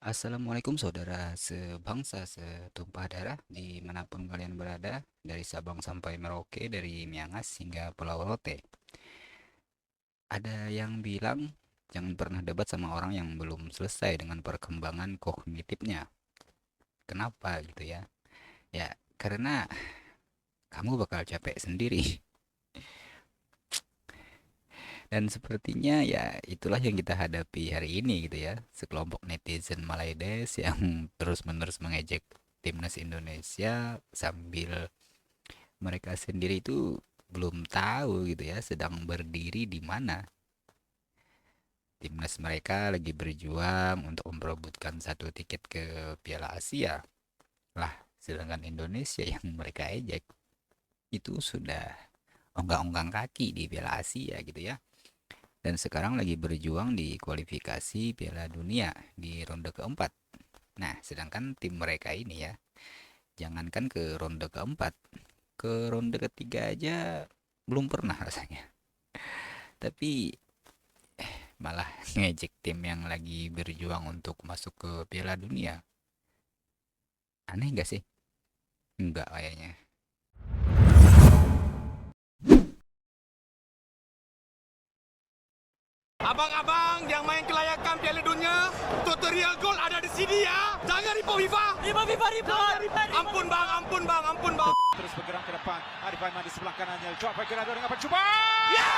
Assalamualaikum saudara sebangsa setumpah darah dimanapun kalian berada, dari Sabang sampai Merauke, dari Miangas hingga Pulau Rote. Ada yang bilang jangan pernah debat sama orang yang belum selesai dengan perkembangan kognitifnya. Kenapa gitu ya? Ya, karena kamu bakal capek sendiri. Dan sepertinya ya itulah yang kita hadapi hari ini gitu ya. Sekelompok netizen Malaides yang terus-menerus mengejek timnas Indonesia sambil mereka sendiri itu belum tahu gitu ya sedang berdiri di mana. Timnas mereka lagi berjuang untuk memperebutkan satu tiket ke Piala Asia. Lah, sedangkan Indonesia yang mereka ejek itu sudah onggang-onggang kaki di Piala Asia gitu ya. Dan sekarang lagi berjuang di kualifikasi Piala Dunia di ronde keempat. Nah, sedangkan tim mereka ini ya, jangankan ke ronde keempat, ke ronde ketiga aja belum pernah rasanya. Tapi malah ngejek tim yang lagi berjuang untuk masuk ke Piala Dunia. Aneh gak sih? Enggak kayaknya. Abang-abang yang main kelayakan Piala Dunia, tutorial gol ada di sini ya. Jangan ribu FIFA. Ribu. Ampun bang, ampun bang, ampun bang. Terus bergerak ke depan. Arif Aiman di sebelah kanannya. Joao Figueiredo dengan percobaan. Ya!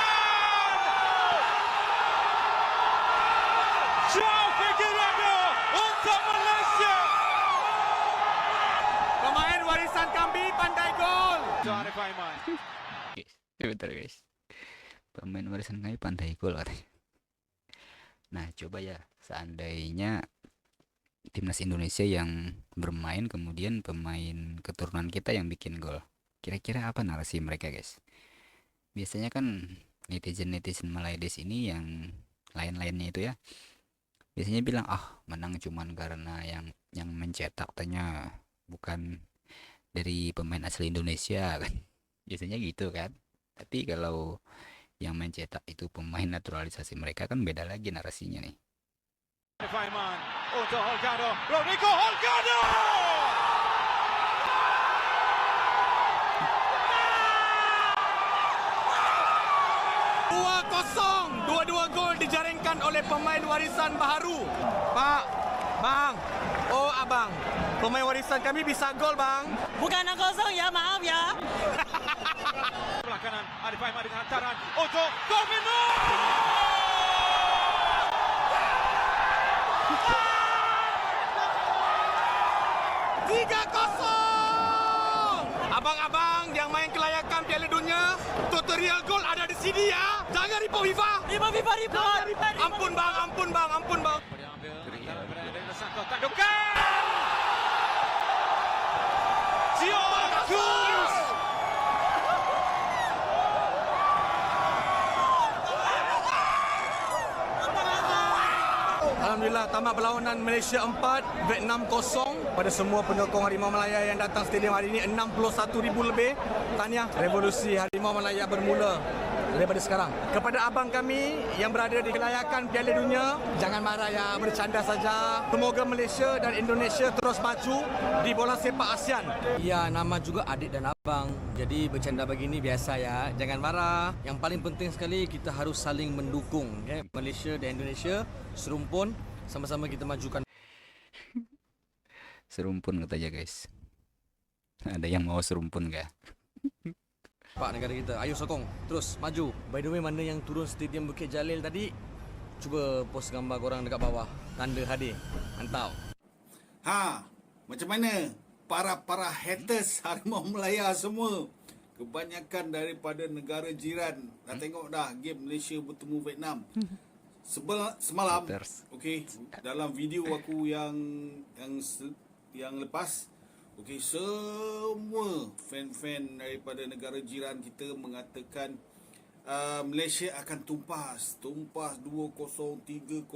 Joao Figueiredo untuk Malaysia. Pemain warisan kami pandai gol. Arif Aiman. Guys, sebentar guys. Pemain warisan kami pandai gol katanya. Nah, coba ya, seandainya timnas Indonesia yang bermain kemudian pemain keturunan kita yang bikin gol. Kira-kira apa narasi mereka, guys? Biasanya kan netizen-netizen Malaides ini yang lain-lainnya itu ya, biasanya bilang, "Ah, menang cuman karena yang mencetak tanya bukan dari pemain asli Indonesia." Kan. Biasanya gitu kan. Tapi kalau yang mencetak itu pemain naturalisasi mereka kan beda lagi narasinya nih. Arif Aiman untuk Holgado. Rodrigo Holgado. 2-0. Dua-dua gol dijaringkan oleh pemain warisan baharu. Pak, bang, oh abang. Pemain warisan kami bisa gol bang. Bukan 0-0 ya, maaf ya. Sebelah kanan Arif Aiman dengan hantaran untuk Firmino. 3-0. Abang-abang yang main kelayakan Piala Dunia, tutorial gol ada di sini ya. Jangan ribu FIFA. Ribu. Ampun bang, ampun bang, ampun bang. Tandukan. Bagus. Alhamdulillah tamat perlawanan Malaysia 4, Vietnam 0. Pada semua penyokong Harimau Malaya yang datang stadium hari ini 61,000 lebih. Tahniah, revolusi Harimau Malaya bermula daripada sekarang. Kepada abang kami yang berada di kelayakan Piala Dunia, jangan marah ya, bercanda saja. Semoga Malaysia dan Indonesia terus maju di bola sepak ASEAN. Ya, nama juga adik dan abang. Jadi bercanda begini biasa ya. Jangan marah. Yang paling penting sekali kita harus saling mendukung. Okay? Malaysia dan Indonesia serumpun, sama-sama kita majukan. Serumpun katanya, guys. Ada yang mau serumpun gak? Pak negara kita, ayo sokong. Terus maju. By the way, mana yang turun stadium Bukit Jalil tadi? Cuba post gambar korang dekat bawah. Tanda hadir. Mantap. Ha, macam mana para haters Harimau Melaya semua? Kebanyakan daripada negara jiran. Dah tengok dah game Malaysia bertemu Vietnam. Semalam, Haters. okey, dalam video aku yang lepas, okey, semua fan-fan daripada negara jiran kita mengatakan Malaysia akan tumpas 2-0, 3-0,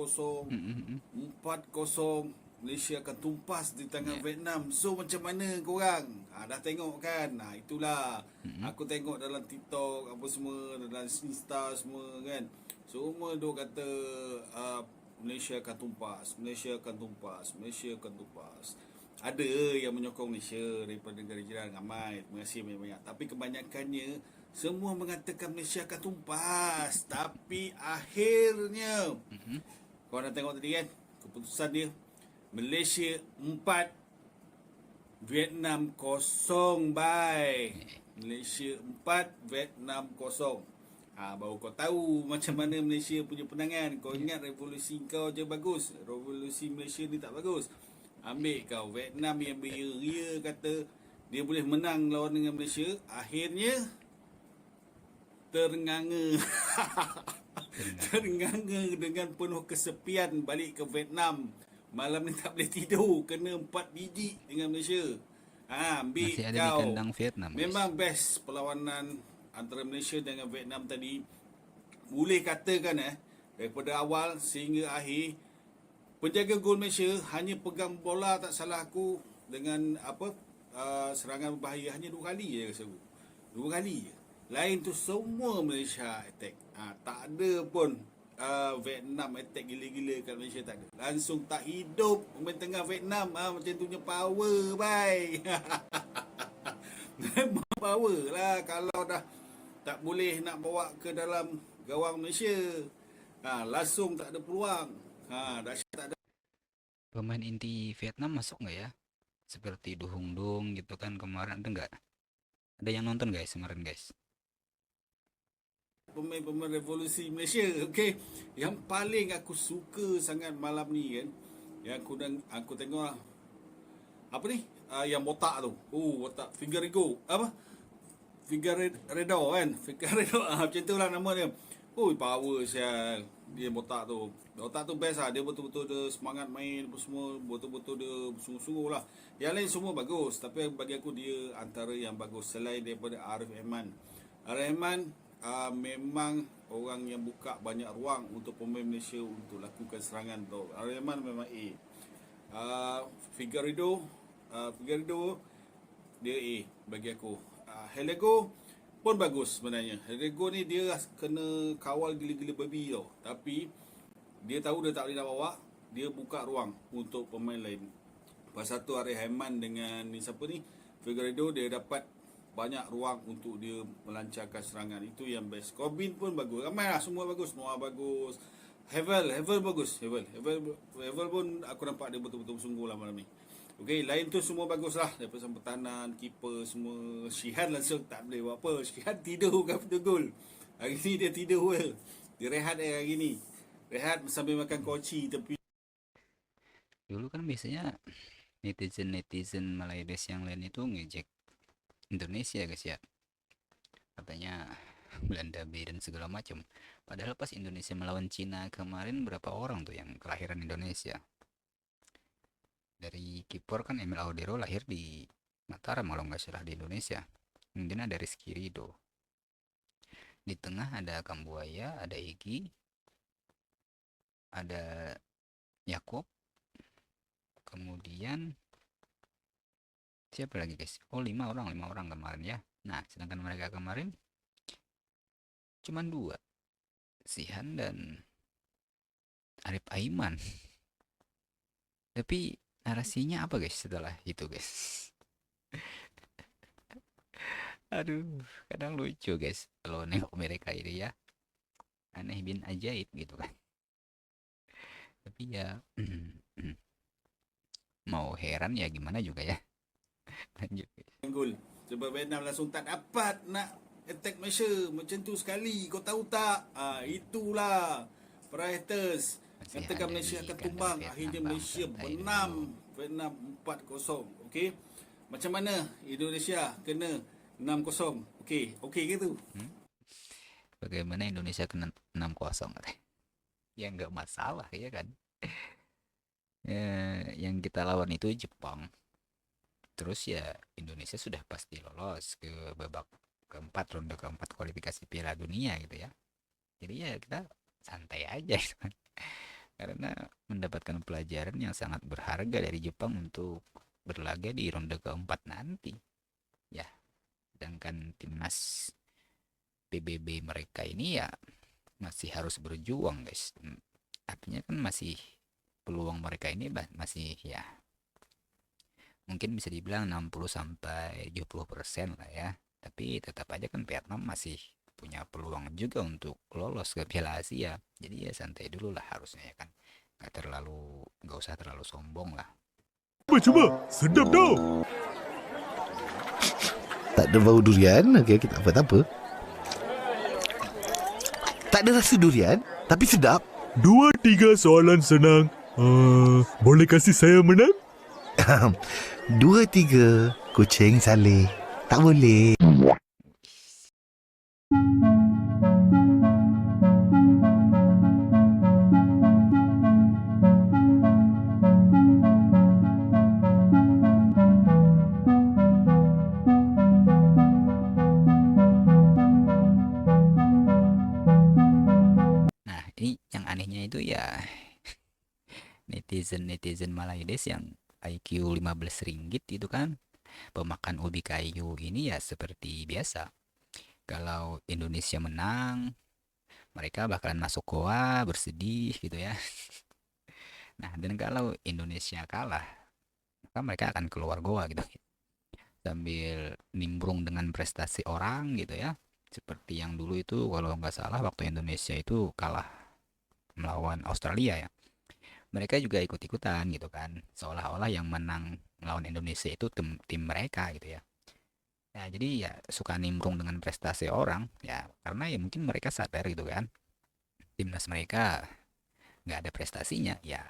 4-0. Malaysia akan tumpas di tangan Vietnam. So macam mana korang? Dah tengok kan? Itulah. Aku tengok dalam TikTok apa semua, dalam Insta semua kan. Semua dia kata Malaysia akan tumpas, Malaysia akan tumpas, Malaysia akan tumpas. Ada yang menyokong Malaysia daripada negara jiran ramai, terima kasih banyak-banyak. Tapi kebanyakannya semua mengatakan Malaysia akan tumpas. Tapi akhirnya kau dah tengok tadi kan, keputusan dia Malaysia 4, Vietnam 0, bye. Malaysia 4, Vietnam 0. Baru kau tahu macam mana Malaysia punya penangan. Kau ingat revolusi kau je bagus, revolusi Malaysia ni tak bagus. Ambil kau Vietnam yang beria kata dia boleh menang lawan dengan Malaysia, akhirnya terenganga. Terenganga dengan penuh kesepian balik ke Vietnam. Malam ni tak boleh tidur, kena 4 biji dengan Malaysia. Ambil Masih ada di kau. kandang Vietnam, guys. Memang best perlawanan antara Malaysia dengan Vietnam tadi. Boleh katakan daripada awal sehingga akhir, penjaga gol Malaysia hanya pegang bola, tak salah aku, dengan serangan berbahaya hanya 2 kali je rasa aku. 2 kali je. Lain tu semua Malaysia attack. Tak ada pun Vietnam attack gila-gila kat Malaysia, tak ada. Langsung tak hidup pemain tengah Vietnam. Macam tu punya power, bye. Memang power lah kalau dah tak boleh nak bawa ke dalam gawang Malaysia. Langsung tak ada peluang. Dahsyat tak ada. Pemain inti Vietnam masuk nggak ya? Seperti Du Hung Dung gitu kan kemarin, ada nggak? Ada yang nonton guys kemarin guys? Pemain-pemain revolusi Malaysia, okey. Yang paling aku suka sangat malam ni kan, yang aku tengok apa ni? Yang botak tu. Botak Figueiredo. Figueiredo kan? Figueiredo macam tu lah nama dia. Power sial. Dia botak tu. Botak tu best lah. Dia betul-betul dia semangat main apa semua, betul-betul dia sungguh-sungguh lah. Yang lain semua bagus, tapi bagi aku dia antara yang bagus selain daripada Arif Aiman. Arif Aiman memang orang yang buka banyak ruang untuk pemain Malaysia untuk lakukan serangan tu. Arif Aiman memang Figueiredo dia bagi aku. Helego pun bagus sebenarnya. Helego ni dia kena kawal gila-gila babi tau. Tapi dia tahu dia tak boleh nak bawa, dia buka ruang untuk pemain lain. Pasal tu Arif Aiman dengan ni siapa ni, Figueiredo, dia dapat banyak ruang untuk dia melancarkan serangan. Itu yang best. Corbin pun bagus. Ramai lah, semua bagus. Noah bagus. Hevel bagus. Hevel pun aku nampak dia betul-betul sungguh lah malam ni. Okey, lain tu semua bagus lah. Daripada pertahanan, keeper semua. Syihan langsung tak boleh buat apa. Syihan tidur kat pintu gol. Hari ni dia tidur ke. Dia rehat hari ni. Rehat sambil makan koci tepi. Dulu kan biasanya netizen Malaysia yang lain itu ngejek Indonesia guys ya, katanya Belanda B dan segala macam. Padahal pas Indonesia melawan Cina kemarin, berapa orang tuh yang kelahiran Indonesia? Dari kiper kan Emil Audero lahir di Mataram kalau nggak salah di Indonesia. Kemudian ada Rizky Ridho. Di tengah ada Kambuaya, ada Egy, ada Yakob. Kemudian siapa lagi guys? 5 orang kemarin ya. Nah, sedangkan mereka kemarin cuman 2, Sihan dan Arif Aiman. Tapi narasinya apa guys setelah itu guys? Aduh, kadang lucu guys kalau nengok mereka ini ya. Aneh bin ajaib gitu kan. Tapi ya mau heran ya gimana juga ya. Lanjut guys. Gol. Sebab Vietnam langsung tak dapat nak attack Malaysia. Macam tu sekali. Kau tahu tak? Itulah Prioritas. Masih Katakan ada Malaysia di akan kandang tumbang. Vietnam, Akhirnya bang. Malaysia Santai menang. dulu. Vietnam 4-0. Okey. Macam mana Indonesia kena 6-0? Okey ke tu? Bagaimana Indonesia kena 6-0 katanya? Ya nggak masalah ya kan. Yang kita lawan itu Jepang. Terus ya Indonesia sudah pasti lolos ke babak keempat, ronde keempat kualifikasi Piala Dunia gitu ya. Jadi ya kita santai aja gitu kan. Karena mendapatkan pelajaran yang sangat berharga dari Jepang untuk berlaga di ronde keempat nanti. Ya, sedangkan timnas PBB mereka ini ya masih harus berjuang guys. artinya kan masih peluang mereka ini masih ya mungkin bisa dibilang 60 sampai 70% lah ya. Tapi tetap aja kan Vietnam masih punya peluang juga untuk lolos ke Piala Asia. Jadi ya santai dulu lah harusnya ya kan. Nggak usah terlalu sombong lah. Coba, sedap tau. Tak ada bau durian, okey, tak apa, tak apa. Tak ada rasa durian, tapi sedap. 2-3 soalan senang. Boleh kasih saya menang? 2-3 kucing saleh. Tak boleh. Nah, ini yang anehnya itu ya netizen Malaysia yang IQ 15 ringgit itu kan pemakan ubi kayu ini ya seperti biasa. Kalau Indonesia menang, mereka bakalan masuk goa bersedih gitu ya. Nah, dan kalau Indonesia kalah, maka mereka akan keluar goa gitu. Sambil nimbrung dengan prestasi orang gitu ya. Seperti yang dulu itu kalau nggak salah waktu Indonesia itu kalah melawan Australia ya. Mereka juga ikut-ikutan gitu kan. Seolah-olah yang menang melawan Indonesia itu tim mereka gitu ya. Ya, jadi ya suka nimbrung dengan prestasi orang ya karena ya mungkin mereka sadar gitu kan. Timnas mereka nggak ada prestasinya ya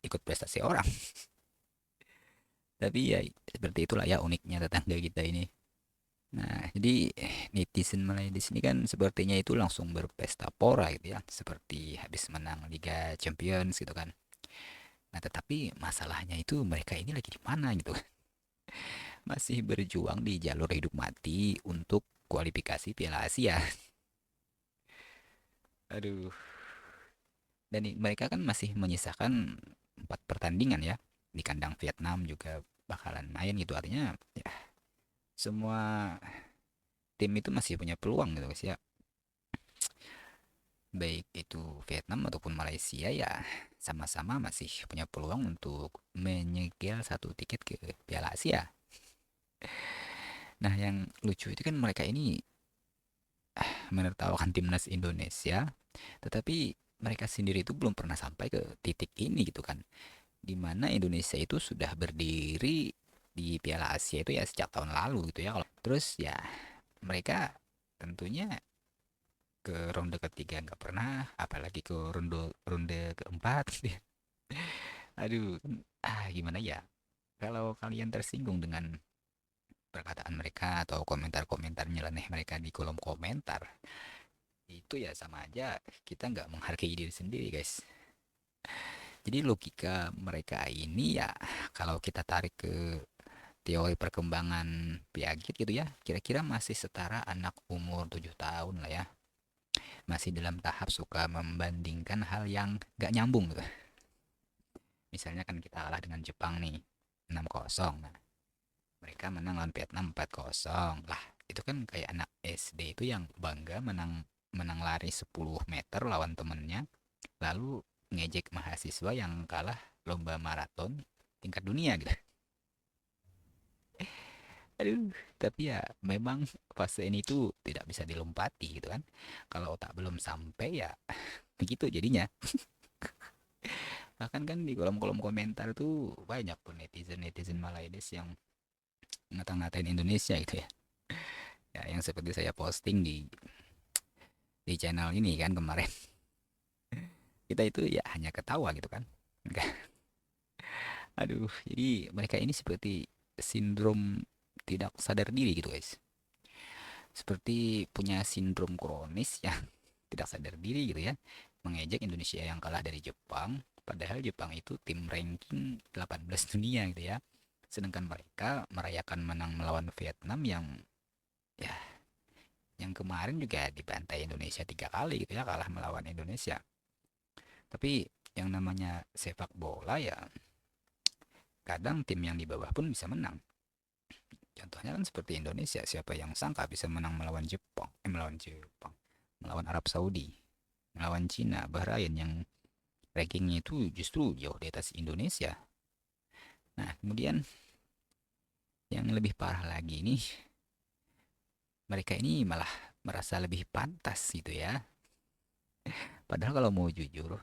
ikut prestasi orang. Tapi ya seperti itulah ya uniknya tetangga kita ini. Nah, jadi netizen Malaysia di sini kan sepertinya itu langsung berpesta pora gitu ya, seperti habis menang Liga Champions gitu kan. Nah, tetapi masalahnya itu mereka ini lagi di mana gitu kan. Masih berjuang di jalur hidup mati untuk kualifikasi Piala Asia. Aduh. Dan mereka kan masih menyisakan 4 pertandingan ya. Di kandang Vietnam juga bakalan main gitu artinya ya semua tim itu masih punya peluang gitu guys ya. Baik itu Vietnam ataupun Malaysia ya sama-sama masih punya peluang untuk menyegel satu tiket ke Piala Asia. Nah, yang lucu itu kan mereka ini menertawakan timnas Indonesia, tetapi mereka sendiri itu belum pernah sampai ke titik ini gitu kan. Dimana Indonesia itu sudah berdiri di Piala Asia itu ya sejak tahun lalu gitu ya. Terus ya mereka tentunya ke ronde ketiga nggak pernah, apalagi ke ronde keempat. Aduh, gimana ya? Kalau kalian tersinggung dengan perkataan mereka atau komentar-komentar nyeleneh mereka di kolom komentar, itu ya sama aja kita nggak menghargai diri sendiri guys. Jadi logika mereka ini ya kalau kita tarik ke teori perkembangan Piaget gitu ya, kira-kira masih setara anak umur 7 tahun lah ya. Masih dalam tahap suka membandingkan hal yang gak nyambung gitu. Misalnya kan kita kalah dengan Jepang nih 6-0. Nah, mereka menang lawan Vietnam 4-0. Lah, itu kan kayak anak SD itu yang bangga menang lari 10 meter lawan temennya, lalu ngejek mahasiswa yang kalah lomba maraton tingkat dunia gitu. Aduh, tapi ya memang fase ini tuh tidak bisa dilompati gitu kan. Kalau otak belum sampai ya begitu jadinya. Bahkan kan di kolom-kolom komentar tuh banyak pun netizen Malaysia yang ngata-ngatain Indonesia gitu ya. Ya yang seperti saya posting di channel ini kan kemarin. Kita itu ya hanya ketawa gitu kan. Aduh, jadi mereka ini seperti sindrom tidak sadar diri gitu guys, seperti punya sindrom kronis yang tidak sadar diri gitu ya, mengejek Indonesia yang kalah dari Jepang, padahal Jepang itu tim ranking 18 dunia gitu ya, sedangkan mereka merayakan menang melawan Vietnam yang ya yang kemarin juga dibantai Indonesia 3 kali gitu ya, kalah melawan Indonesia. Tapi yang namanya sepak bola ya kadang tim yang di bawah pun bisa menang. Contohnya kan seperti Indonesia, siapa yang sangka bisa menang melawan melawan Arab Saudi, melawan Cina, Bahrain yang rankingnya itu justru jauh di atas Indonesia. Nah, kemudian yang lebih parah lagi nih, mereka ini malah merasa lebih pantas gitu ya. Padahal kalau mau jujur,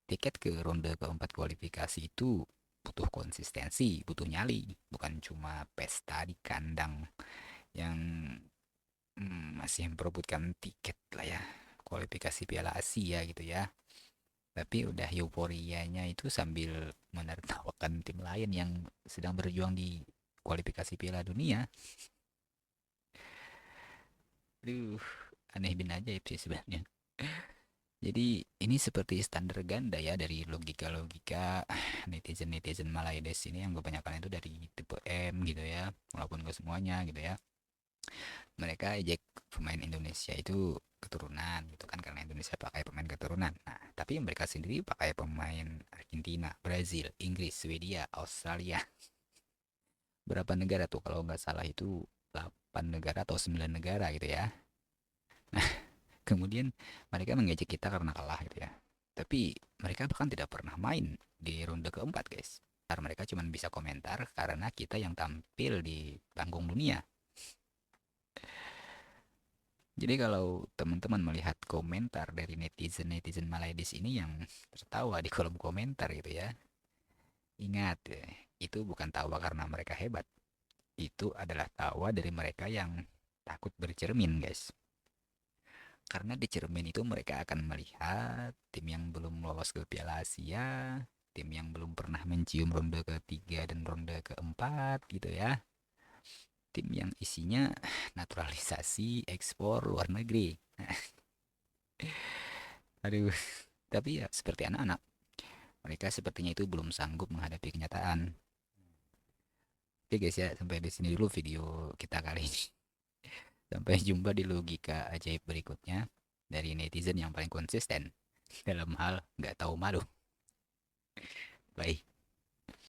tiket ke ronde keempat kualifikasi itu butuh konsistensi, butuh nyali, bukan cuma pesta di kandang yang masih memperebutkan tiket lah ya, kualifikasi Piala Asia gitu ya. Tapi udah euforianya itu sambil menertawakan tim lain yang sedang berjuang di kualifikasi Piala Dunia. Aduh, aneh bin ajaib sih sebenarnya. Jadi ini seperti standar ganda ya dari logika-logika netizen-netizen Malaides ini yang kebanyakan itu dari tipe M gitu ya, walaupun gak semuanya gitu ya. Mereka ejek pemain Indonesia itu keturunan gitu kan, karena Indonesia pakai pemain keturunan. Nah, tapi mereka sendiri pakai pemain Argentina, Brazil, Inggris, Swedia, Australia. Berapa negara tuh kalau nggak salah itu 8 negara atau 9 negara gitu ya. Nah, kemudian mereka mengejek kita karena kalah gitu ya. Tapi mereka bahkan tidak pernah main di ronde keempat guys. Karena mereka cuma bisa komentar karena kita yang tampil di panggung dunia. Jadi kalau teman-teman melihat komentar dari netizen-netizen Malaydis ini yang tertawa di kolom komentar gitu ya, ingat ya, itu bukan tawa karena mereka hebat. Itu adalah tawa dari mereka yang takut bercermin guys. Karena di cermin itu mereka akan melihat tim yang belum lolos ke Piala Asia, tim yang belum pernah mencium ronde ketiga dan ronde keempat gitu ya. Tim yang isinya naturalisasi ekspor luar negeri. Aduh, tapi ya seperti anak-anak, mereka sepertinya itu belum sanggup menghadapi kenyataan. Oke guys ya, sampai di sini dulu video kita kali ini. Sampai jumpa di logika ajaib berikutnya dari netizen yang paling konsisten dalam hal nggak tahu malu. Bye.